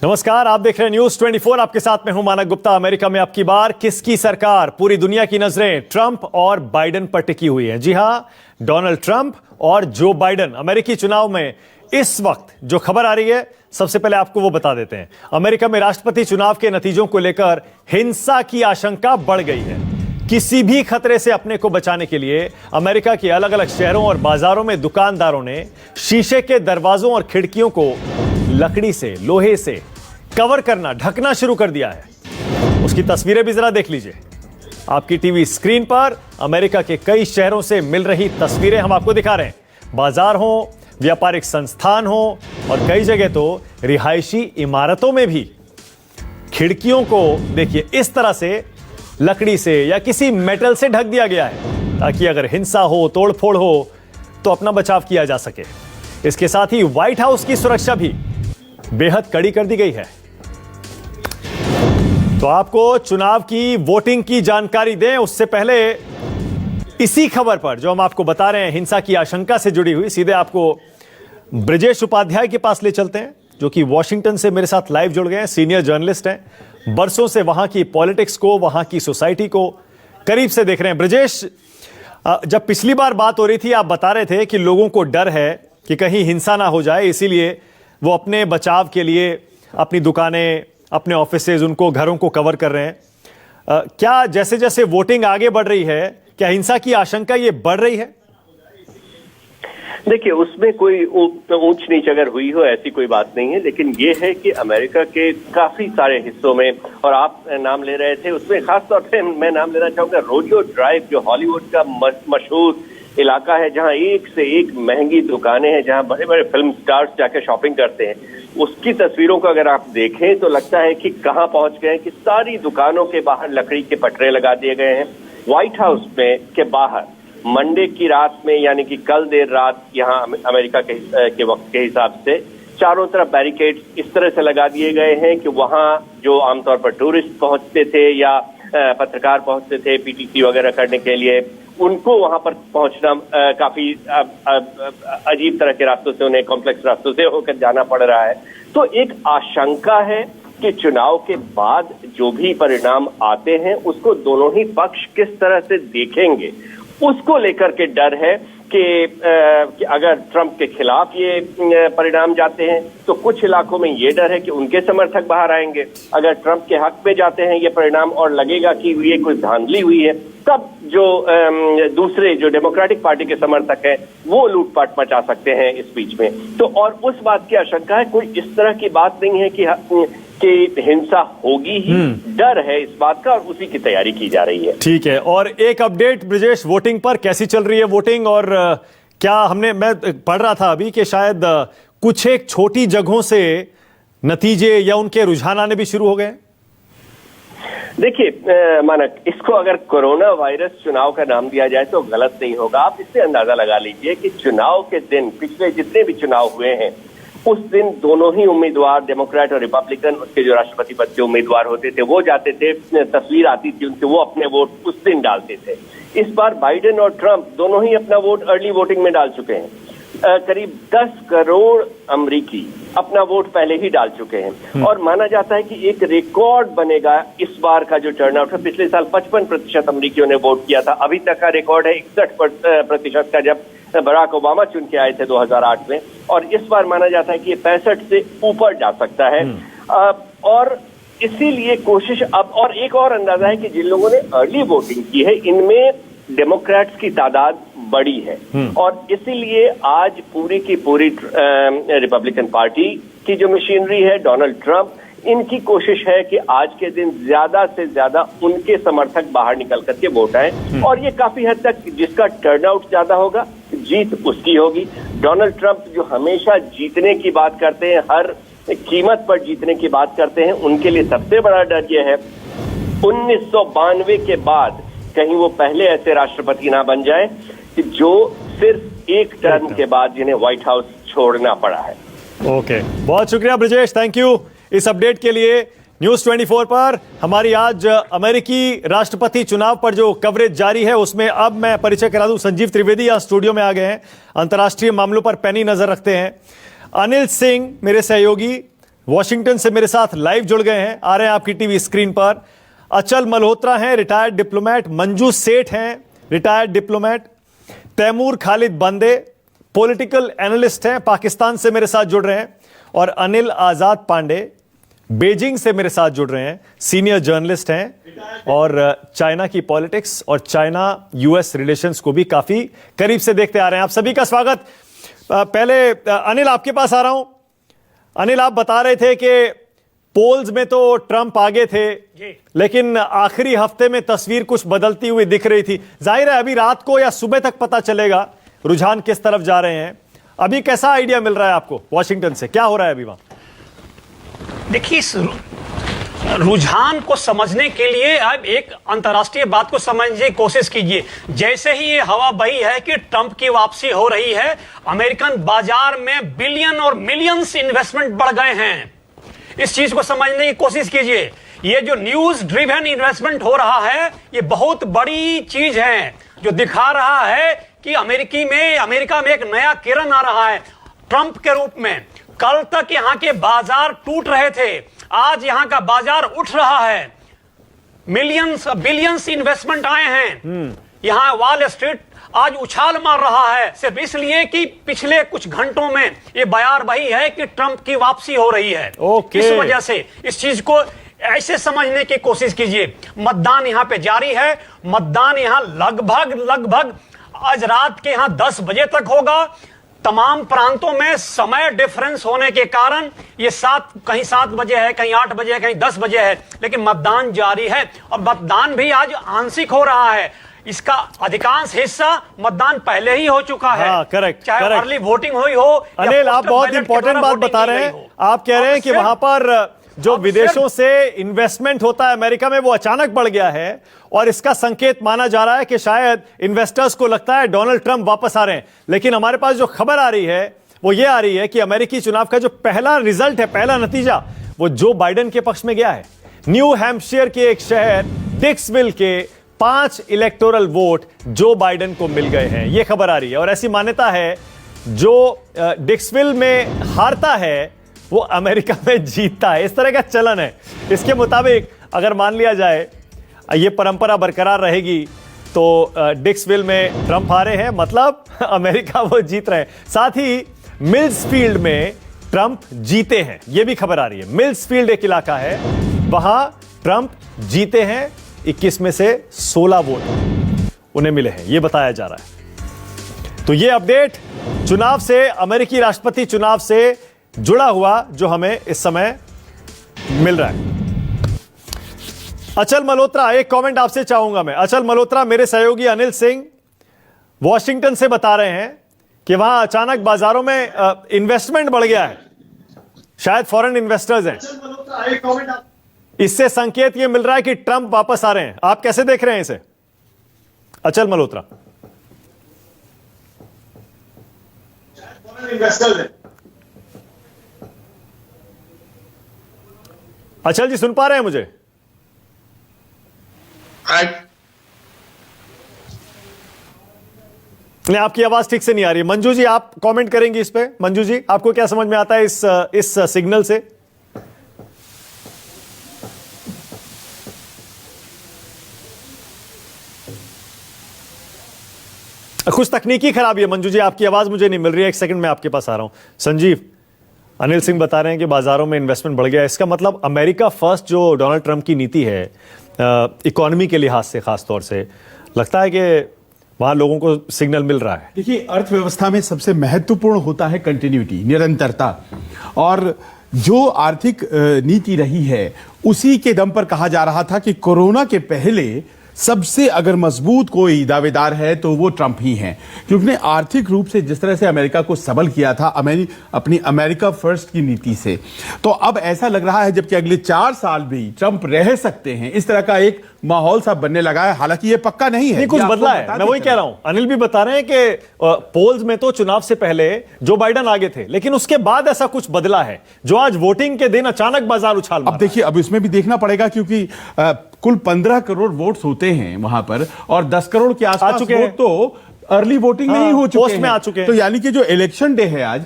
नमस्कार, आप देख रहे हैं न्यूज 24। आपके साथ में हूं मानक गुप्ता। अमेरिका में अब की बार किसकी सरकार? पूरी दुनिया की नजरें ट्रंप और बाइडेन पर टिकी हुई हैं। जी हां, डोनाल्ड ट्रंप और जो बाइडेन। अमेरिकी चुनाव में इस वक्त जो खबर आ रही है, सबसे पहले आपको वो बता देते हैं। अमेरिका में राष्ट्रपति चुनाव के नतीजों को लेकर हिंसा की आशंका बढ़ गई है। किसी भी खतरे से अपने को बचाने के लिए अमेरिका के अलग अलग शहरों और बाजारों में दुकानदारों ने शीशे के दरवाजों और खिड़कियों को लकड़ी से, लोहे से कवर करना, ढकना शुरू कर दिया है। उसकी तस्वीरें भी जरा देख लीजिए। आपकी टीवी स्क्रीन पर अमेरिका के कई शहरों से मिल रही तस्वीरें हम आपको दिखा रहे हैं। बाजार हो, व्यापारिक संस्थान हो और कई जगह तो रिहायशी इमारतों में भी खिड़कियों को देखिए इस तरह से लकड़ी से या किसी मेटल से ढक दिया गया है, ताकि अगर हिंसा हो, तोड़फोड़ हो तो अपना बचाव किया जा सके। इसके साथ ही व्हाइट हाउस की सुरक्षा भी बेहद कड़ी कर दी गई है। तो आपको चुनाव की वोटिंग की जानकारी दें उससे पहले इसी खबर पर जो हम आपको बता रहे हैं, हिंसा की आशंका से जुड़ी हुई, सीधे आपको ब्रजेश उपाध्याय के पास ले चलते हैं, जो कि वॉशिंगटन से मेरे साथ लाइव जुड़ गए हैं। सीनियर जर्नलिस्ट हैं, बरसों से वहां की पॉलिटिक्स को, वहां की सोसाइटी को करीब से देख रहे हैं। ब्रजेश, जब पिछली बार बात हो रही थी, आप बता रहे थे कि लोगों को डर है कि कहीं हिंसा ना हो जाए, इसीलिए वो अपने बचाव के लिए अपनी दुकानें, अपने ऑफिसेज, उनको, घरों को कवर कर रहे हैं। क्या जैसे जैसे वोटिंग आगे बढ़ रही है, क्या हिंसा की आशंका ये बढ़ रही है? देखिए, उसमें कोई ऊंच नीच अगर हुई हो ऐसी कोई बात नहीं है, लेकिन ये है कि अमेरिका के काफी सारे हिस्सों में, और आप नाम ले रहे थे, उसमें खासतौर पे मैं नाम लेना चाहूंगा रोडियो ड्राइव, जो हॉलीवुड का मशहूर इलाका है, जहां एक से एक महंगी दुकानें हैं, जहां बड़े बड़े फिल्म स्टार्स जाके शॉपिंग करते हैं। उसकी तस्वीरों को अगर आप देखें तो लगता है कि कहां पहुंच गए कि सारी दुकानों के बाहर लकड़ी के पटरे लगा दिए गए हैं। व्हाइट हाउस में के बाहर मंडे की रात में, यानी कि कल देर रात, यहाँ अमेरिका के वक्त के हिसाब से चारों तरफ बैरिकेड्स इस तरह से लगा दिए गए हैं कि वहां जो आमतौर पर टूरिस्ट पहुंचते थे या पत्रकार पहुंचते थे पीटीसी वगैरह करने के लिए, उनको वहां पर पहुंचना काफी अजीब तरह के रास्तों से, उन्हें कॉम्प्लेक्स रास्तों से होकर जाना पड़ रहा है। तो एक आशंका है कि चुनाव के बाद जो भी परिणाम आते हैं उसको दोनों ही पक्ष किस तरह से देखेंगे, उसको लेकर के डर है कि अगर ट्रंप के खिलाफ ये परिणाम जाते हैं तो कुछ इलाकों में ये डर है कि उनके समर्थक बाहर आएंगे। अगर ट्रंप के हक में जाते हैं ये परिणाम और लगेगा कि ये कोई धांधली हुई है, तब जो दूसरे जो डेमोक्रेटिक पार्टी के समर्थक हैं वो लूटपाट मचा सकते हैं इस बीच में। तो और उस बात की आशंका है, कोई इस तरह की बात नहीं है कि हिंसा होगी ही, डर है इस बात का और उसी की तैयारी की जा रही है। ठीक है, और एक अपडेट ब्रजेश, वोटिंग पर कैसी चल रही है वोटिंग? और क्या मैं पढ़ रहा था अभी कि शायद कुछ एक छोटी जगहों से नतीजे या उनके रुझान आने भी शुरू हो गए? देखिए मानक, इसको अगर कोरोना वायरस चुनाव का नाम दिया जाए तो गलत नहीं होगा। आप इससे अंदाजा लगा लीजिए कि चुनाव के दिन, पिछले जितने भी चुनाव हुए हैं, उस दिन दोनों ही उम्मीदवार, डेमोक्रेट और रिपब्लिकन, उसके जो राष्ट्रपति पद के उम्मीदवार होते थे वो जाते थे, तस्वीर आती थी उनके, वो अपने वोट उस दिन डालते थे। इस बार बाइडेन और ट्रंप दोनों ही अपना वोट अर्ली वोटिंग में डाल चुके हैं। करीब 10 करोड़ अमरीकी अपना वोट पहले ही डाल चुके हैं और माना जाता है कि एक रिकॉर्ड बनेगा इस बार का जो टर्नआउट है। पिछले साल 55% अमरीकियों ने वोट किया था, अभी तक का रिकॉर्ड है 61% का, जब बराक ओबामा चुन के आए थे 2008 में, और इस बार माना जाता है कि ये 65 से ऊपर जा सकता है। और इसीलिए कोशिश अब, और एक और अंदाजा है कि जिन लोगों ने अर्ली वोटिंग की है इनमें डेमोक्रेट्स की तादाद बड़ी है, और इसीलिए आज पूरी की पूरी रिपब्लिकन पार्टी की जो मशीनरी है, डोनाल्ड ट्रंप, इनकी कोशिश है कि आज के दिन ज्यादा से ज्यादा उनके समर्थक बाहर निकल करके वोट आए, और ये काफी हद तक जिसका टर्नआउट ज्यादा होगा जीत उसकी होगी। डोनाल्ड ट्रंप जो हमेशा जीतने की बात करते हैं, हर कीमत पर जीतने की बात करते हैं, उनके लिए सबसे बड़ा डर यह है 1992 के बाद कहीं वो पहले ऐसे राष्ट्रपति ना बन जाए कि जो सिर्फ एक टर्म के बाद जिन्हें व्हाइट हाउस छोड़ना पड़ा है। ओके, बहुत शुक्रिया ब्रजेश, थैंक यू इस अपडेट के लिए। न्यूज 24 पर हमारी आज अमेरिकी राष्ट्रपति चुनाव पर जो कवरेज जारी है उसमें अब मैं परिचय करा दूं, संजीव त्रिवेदी यहाँ स्टूडियो में आ गए हैं, अंतर्राष्ट्रीय मामलों पर पैनी नजर रखते हैं। अनिल सिंह मेरे सहयोगी वॉशिंगटन से मेरे साथ लाइव जुड़ गए हैं, आ रहे हैं आपकी टीवी स्क्रीन पर। अचल मल्होत्रा हैं, रिटायर्ड डिप्लोमेट। मंजू सेठ हैं, रिटायर्ड डिप्लोमेट। तैमूर खालिद बंदे पॉलिटिकल एनालिस्ट हैं, पाकिस्तान से मेरे साथ जुड़ रहे हैं। और अनिल आजाद पांडे बीजिंग से मेरे साथ जुड़ रहे हैं, सीनियर जर्नलिस्ट हैं और चाइना की पॉलिटिक्स और चाइना यूएस रिलेशंस को भी काफी करीब से देखते आ रहे हैं। आप सभी का स्वागत। पहले अनिल आपके पास आ रहा हूं। अनिल, आप बता रहे थे कि पोल्स में तो ट्रंप आगे थे, लेकिन आखिरी हफ्ते में तस्वीर कुछ बदलती हुई दिख रही थी। जाहिर है अभी रात को या सुबह तक पता चलेगा रुझान किस तरफ जा रहे हैं। अभी कैसा आइडिया मिल रहा है आपको वॉशिंगटन से, क्या हो रहा है अभी वहां? देखिए, इस रुझान को समझने के लिए आप एक अंतर्राष्ट्रीय बात को समझने की कोशिश कीजिए। जैसे ही ये हवा बही है कि ट्रंप की वापसी हो रही है, अमेरिकन बाजार में बिलियन और मिलियंस इन्वेस्टमेंट बढ़ गए हैं। इस चीज को समझने की कोशिश कीजिए। ये जो न्यूज ड्रिवन इन्वेस्टमेंट हो रहा है, ये बहुत बड़ी चीज है जो दिखा रहा है कि अमेरिका में एक नया किरण आ रहा है ट्रंप के रूप में। कल तक यहां के बाजार टूट रहे थे, आज यहां का बाजार उठ रहा है। मिलियंस बिलियंस इन्वेस्टमेंट आए हैं। यहां वॉल स्ट्रीट आज उछाल मार रहा है, सिर्फ इसलिए कि पिछले कुछ घंटों में यह बयार बही है कि ट्रंप की वापसी हो रही है। इस वजह से इस चीज को ऐसे समझने की कोशिश कीजिए। मतदान यहां पे जारी है। मतदान यहां लगभग आज रात के यहां 10 बजे तक होगा। तमाम प्रांतों में समय डिफरेंस होने के कारण ये कहीं 7 बजे है, कहीं 8 बजे है, कहीं 10 बजे है, लेकिन मतदान जारी है। और मतदान भी आज आंशिक हो रहा है। इसका अधिकांश हिस्सा मतदान पहले ही हो चुका है। करेक्ट, चाहे अर्ली वोटिंग हुई हो। अनिल, आप बहुत इंपॉर्टेंट बात बता रहे हैं। आप कह रहे हैं कि वहां पर जो विदेशों से इन्वेस्टमेंट होता है अमेरिका में, वो अचानक बढ़ गया है और इसका संकेत माना जा रहा है कि शायद इन्वेस्टर्स को लगता है डोनाल्ड ट्रंप वापस आ रहे हैं। लेकिन हमारे पास जो खबर आ रही है वो ये आ रही है कि अमेरिकी चुनाव का जो पहला रिजल्ट है, पहला नतीजा, वो जो बाइडेन के पक्ष में गया है। न्यू हैम्पशायर के एक शहर डिक्सविल के 5 इलेक्टोरल वोट जो बाइडेन को मिल गए हैं, यह खबर आ रही है। और ऐसी मान्यता है जो डिक्सविल में हारता है वो अमेरिका में जीतता है। इस तरह का चलन है। इसके मुताबिक अगर मान लिया जाए ये परंपरा बरकरार रहेगी तो डिक्सविल में ट्रंप हारे हैं, मतलब अमेरिका वो जीत रहे हैं। साथ ही मिल्सफील्ड में ट्रंप जीते हैं, यह भी खबर आ रही है। मिल्सफील्ड एक इलाका है, वहां ट्रंप जीते हैं। 21 में से 16 वोट उन्हें मिले हैं, यह बताया जा रहा है। तो यह अपडेट चुनाव से, अमेरिकी राष्ट्रपति चुनाव से जुड़ा हुआ जो हमें इस समय मिल रहा है। अचल मल्होत्रा, एक कमेंट आपसे चाहूंगा मैं। अचल मल्होत्रा, मेरे सहयोगी अनिल सिंह वॉशिंगटन से बता रहे हैं कि वहां अचानक बाजारों में इन्वेस्टमेंट बढ़ गया है, शायद फॉरेन इन्वेस्टर्स हैं। इससे संकेत यह मिल रहा है कि ट्रंप वापस आ रहे हैं। आप कैसे देख रहे हैं इसे, अचल मल्होत्रा? अचल जी, सुन पा रहे हैं मुझे? नहीं, आपकी आवाज ठीक से नहीं आ रही। मंजू जी, आप कमेंट करेंगी इस पे? मंजू जी, आपको क्या समझ में आता है इस सिग्नल से? कुछ तकनीकी खराबी है मंजू जी, आपकी आवाज मुझे नहीं मिल रही है। एक सेकंड में आपके पास आ रहा हूं। संजीव, अनिल सिंह बता रहे हैं कि बाजारों में इन्वेस्टमेंट बढ़ गया है। इसका मतलब अमेरिका फर्स्ट जो डोनाल्ड ट्रंप की नीति है इकोनॉमी के लिहाज से खास तौर से, लगता है कि वहां लोगों को सिग्नल मिल रहा है। देखिए, अर्थव्यवस्था में सबसे महत्वपूर्ण होता है कंटिन्यूटी, निरंतरता। और जो आर्थिक नीति रही है उसी के दम पर कहा जा रहा था कि कोरोना के पहले सबसे अगर मजबूत कोई दावेदार है तो वो ट्रंप ही हैं, क्योंकि आर्थिक रूप से जिस तरह से अमेरिका को सबल किया था अपनी अमेरिका फर्स्ट की नीति से। तो अब ऐसा लग रहा है जबकि अगले 4 साल भी ट्रंप रह सकते हैं, इस तरह का एक माहौल सा बनने लगा है। हालांकि ये पक्का नहीं है, नहीं कुछ बदला है। मैं वही कह रहा हूं, अनिल भी बता रहे हैं कि पोल्स में तो चुनाव से पहले जो बाइडेन आगे थे, लेकिन उसके बाद ऐसा कुछ बदला है जो आज वोटिंग के दिन अचानक बाजार उछाल मारा। अब देखिए, अब इसमें भी देखना पड़ेगा क्योंकि कुल 15 करोड़ वोट्स होते हैं वहां पर और 10 करोड़ के आसपास वोट तो अर्ली वोटिंग में ही हो चुके हैं, में आ चुके हैं। तो यानी कि जो इलेक्शन डे है आज,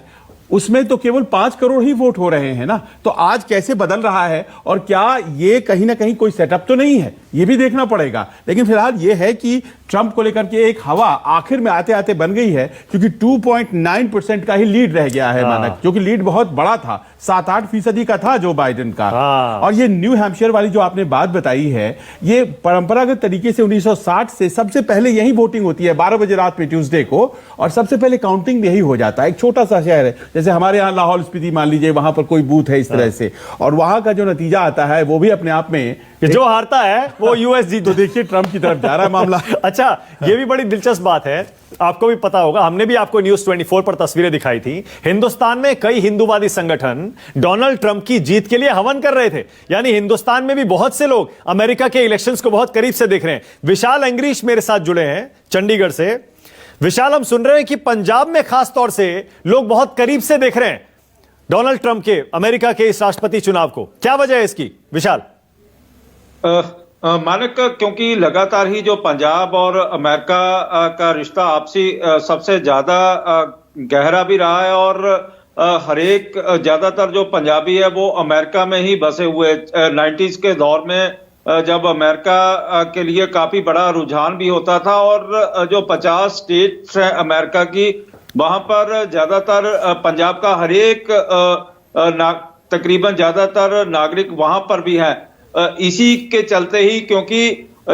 उसमें तो केवल 5 करोड़ ही वोट हो रहे हैं ना। तो आज कैसे बदल रहा है और क्या ये कहीं ना कहीं कोई सेटअप तो नहीं है, ये भी देखना पड़ेगा। लेकिन फिलहाल ये है कि ट्रंप को लेकर के एक हवा आखिर में आते आते बन गई है, क्योंकि 2.9% का ही लीड रह गया है मानक, क्योंकि लीड बहुत बड़ा था, 7-8% का था जो बाइडेन का। और ये न्यू हैम्पशायर वाली जो आपने बात बताई है, ये परंपरागत तरीके से 1960 से सबसे पहले यही वोटिंग होती है 12 बजे रात में ट्यूसडे को, और सबसे पहले काउंटिंग यही हो जाता है। एक छोटा सा शहर है, जैसे हमारे यहाँ लाहौल स्पीति मान लीजिए, वहां पर कोई बूथ है इस तरह से, और वहां का जो नतीजा आता है वो भी अपने आप में जो हारता है वो यूएस जीत। तो देखिए ट्रंप की तरफ जा रहा है मामला। अच्छा, ये भी बड़ी दिलचस्प बात है, आपको भी पता होगा, हमने भी आपको न्यूज 24 पर तस्वीरें दिखाई थी। हिंदुस्तान में कई हिंदूवादी संगठन डोनाल्ड ट्रंप की जीत के लिए हवन कर रहे थे। यानी हिंदुस्तान में भी बहुत से लोग अमेरिका के इलेक्शंस को बहुत करीब से देख रहे हैं। विशाल अंग्रीश मेरे साथ जुड़े हैं चंडीगढ़ से। विशाल, हम सुन रहे हैं कि पंजाब में खास तौर से लोग बहुत करीब से देख रहे हैं डोनाल्ड ट्रंप के अमेरिका के इस राष्ट्रपति चुनाव को, क्या वजह है इसकी विशाल? मानक, क्योंकि लगातार ही जो पंजाब और अमेरिका का रिश्ता आपसी सबसे ज्यादा गहरा भी रहा है, और हर एक ज्यादातर जो पंजाबी है वो अमेरिका में ही बसे हुए। 90s के दौर में जब अमेरिका के लिए काफी बड़ा रुझान भी होता था, और जो 50 स्टेट्स हैं अमेरिका की, वहां पर ज्यादातर पंजाब का हर एक तकरीबन ज्यादातर नागरिक वहां पर भी हैं। इसी के चलते ही, क्योंकि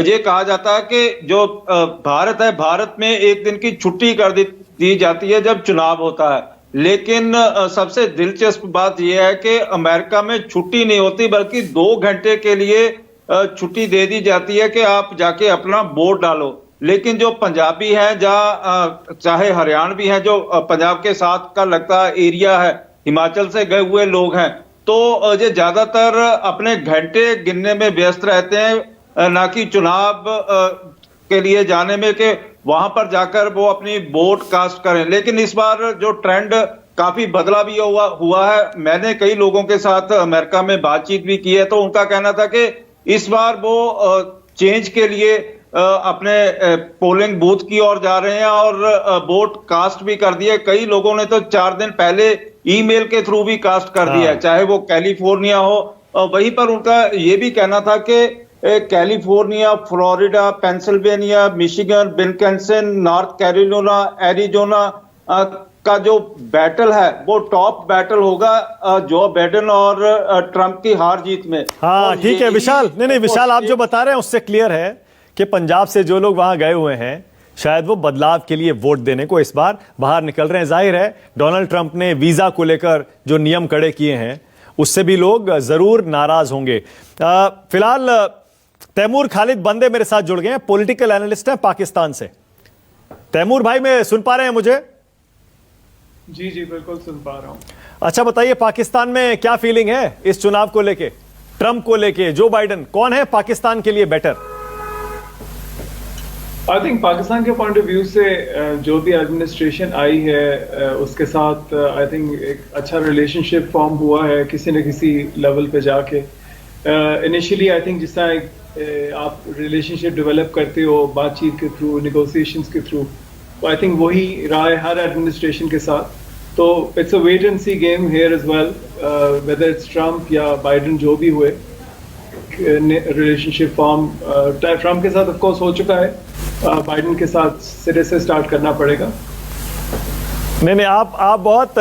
ये कहा जाता है कि जो भारत है, भारत में एक दिन की छुट्टी कर दी जाती है जब चुनाव होता है। लेकिन सबसे दिलचस्प बात यह है कि अमेरिका में छुट्टी नहीं होती, बल्कि 2 घंटे के लिए छुट्टी दे दी जाती है कि आप जाके अपना वोट डालो। लेकिन जो पंजाबी हैं, जहाँ चाहे हरियाणवी हैं, जो पंजाब के साथ का लगता एरिया है, हिमाचल से गए हुए लोग हैं, तो ये ज्यादातर अपने घंटे गिनने में व्यस्त रहते हैं, ना कि चुनाव के लिए जाने में कि वहां पर जाकर वो अपनी वोट कास्ट करें। लेकिन इस बार जो ट्रेंड काफी बदला भी हुआ है। मैंने कई लोगों के साथ अमेरिका में बातचीत भी की है, तो उनका कहना था कि इस बार वो चेंज के लिए अपने पोलिंग बूथ की ओर जा रहे हैं, और वोट कास्ट भी कर दिए। कई लोगों ने तो 4 दिन पहले ईमेल के थ्रू भी कास्ट कर दिया, चाहे वो कैलिफोर्निया हो। वहीं पर उनका ये भी कहना था कि California, Florida, Pennsylvania, Michigan, Wisconsin, north Carolina, Arizona का जो बैटल है वो टॉप बैटल होगा जो बाइडेन और ट्रंप की हार जीत में। हाँ ठीक है विशाल, नहीं विशाल, आप जो बता रहे हैं उससे क्लियर है कि पंजाब से जो लोग वहां गए हुए हैं, शायद वो बदलाव के लिए वोट देने को इस बार बाहर निकल रहे हैं। जाहिर है डोनाल्ड ट्रंप ने वीजा को लेकर जो नियम कड़े किए हैं उससे भी लोग जरूर नाराज होंगे। फिलहाल तैमूर खालिद बंदे मेरे साथ जुड़ गए हैं, पॉलिटिकल एनालिस्ट हैं पाकिस्तान से। तैमूर भाई, मैं सुन पा रहे हैं मुझे? जी जी बिल्कुल सुन पा रहा हूं। अच्छा बताइए, पाकिस्तान में क्या फीलिंग है इस चुनाव को लेके, ट्रंप को लेके, जो बाइडेन, कौन है पाकिस्तान के लिए बेटर? आई थिंक पाकिस्तान के पॉइंट ऑफ व्यू से जो भी एडमिनिस्ट्रेशन आई है उसके साथ आई थिंक एक अच्छा रिलेशनशिप फॉर्म हुआ है किसी न किसी लेवल पे जाके। इनिशियली आई थिंक जिस तरह आप रिलेशनशिप डेवलप करते हो बातचीत के थ्रू, नेगोशिएशंस के थ्रू, आई थिंक वही रहा है हर एडमिनिस्ट्रेशन के साथ। तो it's a wait and see game here as well, whether it's Trump या बाइडेन, जो भी हुए रिलेशनशिप फॉर्म ट्रंप के साथ ऑफ कोर्स हो चुका है, बाइडेन के साथ सिरे से स्टार्ट करना पड़ेगा। नहीं आप बहुत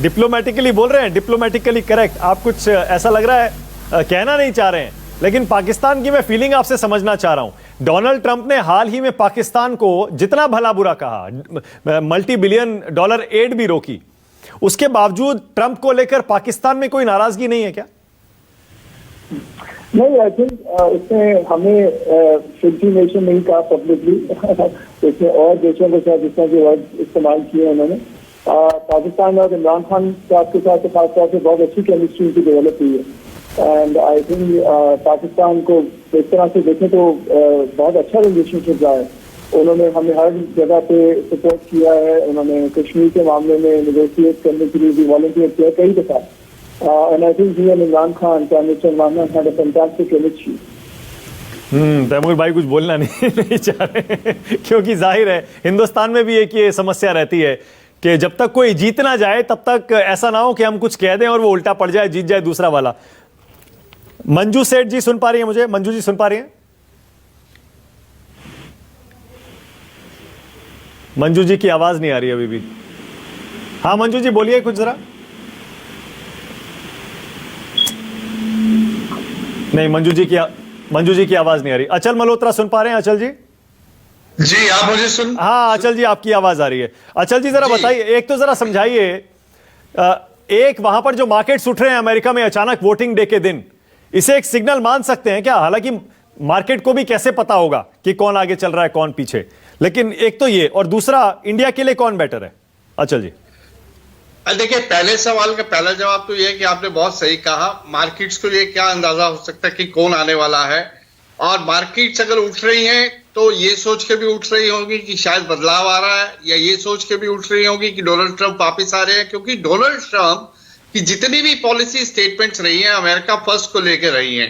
डिप्लोमेटिकली बोल रहे हैं, डिप्लोमेटिकली करेक्ट। आप कुछ ऐसा लग रहा है कहना नहीं चाह रहे हैं, लेकिन पाकिस्तान की मैं फीलिंग आपसे समझना चाह रहा हूं। डोनाल्ड ट्रंप ने हाल ही में पाकिस्तान को जितना भला बुरा कहा, $multi-billion एड भी रोकी, उसके बावजूद ट्रंप को लेकर पाकिस्तान में कोई नाराजगी नहीं है क्या? नहीं, आई थिंक इसमें हमें फिफ्टी नेशन नहीं कहा पब्लिकली, इसमें और देशों के साथ जिस तरह के वर्ड इस्तेमाल किए उन्होंने। पाकिस्तान और इमरान खान साहब के साथ खासतौर से बहुत अच्छी केमिस्ट्री की डेवलप हुई है, एंड आई थिंक पाकिस्तान को इस तरह से देखें तो बहुत अच्छा रिलेशनशिप रहा है। उन्होंने हमें हर जगह पे सपोर्ट किया है, उन्होंने कश्मीर के मामले में नेगोशिएट करने के लिए भी वॉलंटियर किया कई दफा। And I think he and Imran Khan, Prime Minister Imran Khan, had a fantastic chemistry. Taimur भाई कुछ बोलना नहीं चाह रहे क्योंकि जाहिर है हिंदुस्तान में भी एक ये समस्या रहती है कि जब तक कोई जीत ना जाए तब तक ऐसा ना हो कि हम कुछ कह दें और वो उल्टा पड़ जाए, जीत जाए दूसरा वाला। मंजू सेठ जी सुन पा रही है मुझे? मंजू जी सुन पा रही हैं? मंजू जी की आवाज नहीं आ रही अभी भी। हाँ मंजू जी बोलिए कुछ जरा। नहीं, मंजू जी की आवाज नहीं आ रही। अचल मल्होत्रा सुन पा रहे हैं? अचल जी जी आप मुझे सुन। हाँ अचल जी आपकी आवाज आ रही है। अचल जी जरा बताइए, एक तो जरा समझाइए, एक वहां पर जो मार्केट्स उठ रहे हैं अमेरिका में अचानक वोटिंग डे के दिन, इसे एक सिग्नल मान सकते हैं क्या? हालांकि मार्केट को भी कैसे पता होगा कि कौन आगे चल रहा है कौन पीछे, लेकिन एक तो ये, और दूसरा इंडिया के लिए कौन बेटर है? अचल जी देखिए, पहले सवाल का पहला जवाब तो यह है कि आपने बहुत सही कहा, मार्केट्स को ये क्या अंदाजा हो सकता है कि कौन आने वाला है। और मार्केट्स अगर उठ रही हैं तो ये सोच के भी उठ रही होगी कि शायद बदलाव आ रहा है, या ये सोच के भी उठ रही होगी कि डोनाल्ड ट्रंप वापस आ रहे हैं, क्योंकि डोनाल्ड ट्रंप की जितनी भी पॉलिसी स्टेटमेंट्स रही हैं अमेरिका फर्स्ट को लेकर रही हैं,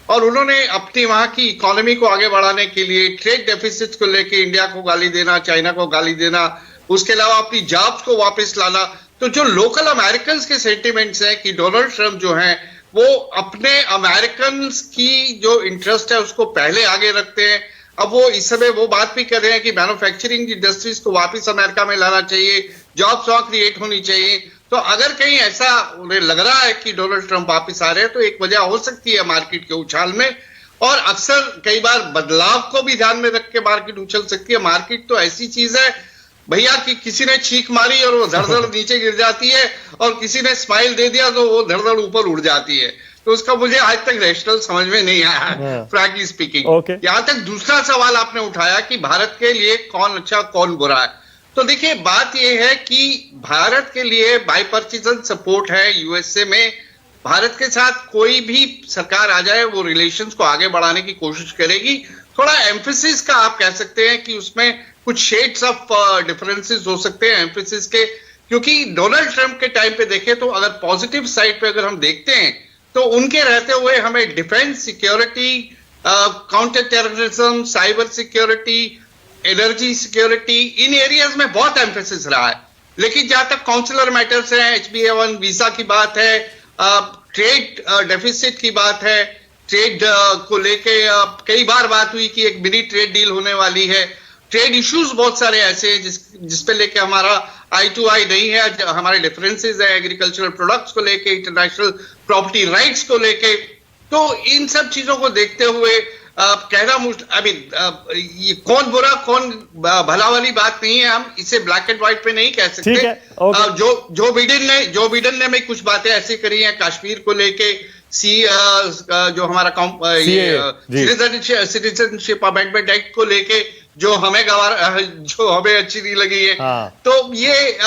और उन्होंने अपनी वहां की इकोनॉमी को आगे बढ़ाने के लिए ट्रेड डेफिसिट को लेकर इंडिया को गाली देना, चाइना को गाली देना, उसके अलावा अपनी जॉब्स को वापस लाना। तो जो लोकल अमेरिकन के सेंटिमेंट्स हैं कि डोनाल्ड ट्रंप जो हैं वो अपने अमेरिकन की जो इंटरेस्ट है उसको पहले आगे रखते हैं। अब वो इस समय वो बात भी कर रहे हैं कि मैन्युफैक्चरिंग इंडस्ट्रीज को वापस अमेरिका में लाना चाहिए, जॉब्स वहां क्रिएट होनी चाहिए। तो अगर कहीं ऐसा उन्हें लग रहा है कि डोनाल्ड ट्रंप वापस आ रहे हैं तो एक वजह हो सकती है मार्केट के उछाल में। और अक्सर कई बार बदलाव को भी ध्यान में रख के मार्केट उछल सकती है। मार्केट तो ऐसी चीज है भैया कि किसी ने चीख मारी और वो धड़ नीचे गिर जाती है, और किसी ने स्माइल दे दिया तो वो धड़ ऊपर उड़ जाती है। तो उसका मुझे आज तक रैशनल समझ में नहीं आया है, फ्रैंकली स्पीकिंग। यहां तक दूसरा सवाल आपने उठाया कि भारत के लिए कौन अच्छा कौन बुरा है। तो देखिए, बात यह है कि भारत के लिए बाइपार्टिसन सपोर्ट है यूएसए में। भारत के साथ कोई भी सरकार आ जाए वो रिलेशंस को आगे बढ़ाने की कोशिश करेगी। थोड़ा एम्फेसिस का आप कह सकते हैं कि उसमें कुछ शेड्स ऑफ डिफरेंसेस हो सकते हैं एम्फेसिस के, क्योंकि डोनाल्ड ट्रंप के टाइम पे देखें तो अगर पॉजिटिव साइड पे अगर हम देखते हैं तो उनके रहते हुए हमें defence security, counter terrorism, cyber security, energy security, इन एरियाज में बहुत एम्फेसिस रहा है। लेकिन जहां तक काउंसिलर मैटर्स हैं, HBA1 वीजा की बात है, ट्रेड डेफिसिट की बात है, ट्रेड को लेके कई बार बात हुई कि एक मिनी ट्रेड डील होने वाली है। ट्रेड इश्यूज बहुत सारे ऐसे हैं जिस पे लेके हमारा आई टू आई नहीं है, हमारे डिफरेंसेस है एग्रीकल्चरल प्रोडक्ट्स को लेके, इंटरनेशनल प्रॉपर्टी राइट्स को लेके। तो इन सब चीजों को देखते हुए कहना अभी ये कौन बुरा कौन भला वाली बात नहीं है, हम इसे ब्लैक एंड व्हाइट पे नहीं कह सकते। जो बिडेन ने कुछ बातें ऐसी करी हैं कश्मीर को लेके, जो हमारा सिटीजनशिप अमेंडमेंट एक्ट को लेके जो हमें अच्छी नहीं लगी है। तो ये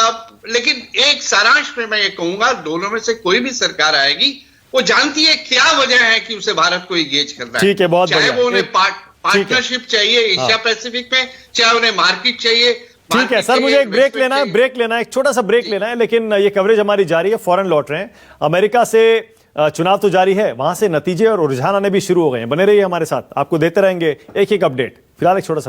लेकिन एक सारांश में मैं ये कहूंगा, दोनों में से कोई भी सरकार आएगी वो जानती है क्या वजह है कि उसे भारत को एंगेज करना है। ठीक है, बहुत चाहे वो उन्हें पार्टनरशिप चाहिए एशिया पैसिफिक में, चाहे उन्हें मार्केट चाहिए। ठीक है सर, मुझे एक ब्रेक लेना है, एक छोटा सा ब्रेक लेना है, लेकिन ये कवरेज हमारी जारी है, फौरन लौट रहे हैं। अमेरिका से चुनाव तो जारी है, वहां से नतीजे और रुझान आने भी शुरू हो गए हैं। बने रहिए हमारे साथ, आपको देते रहेंगे एक एक अपडेट। फिलहाल एक छोटा सा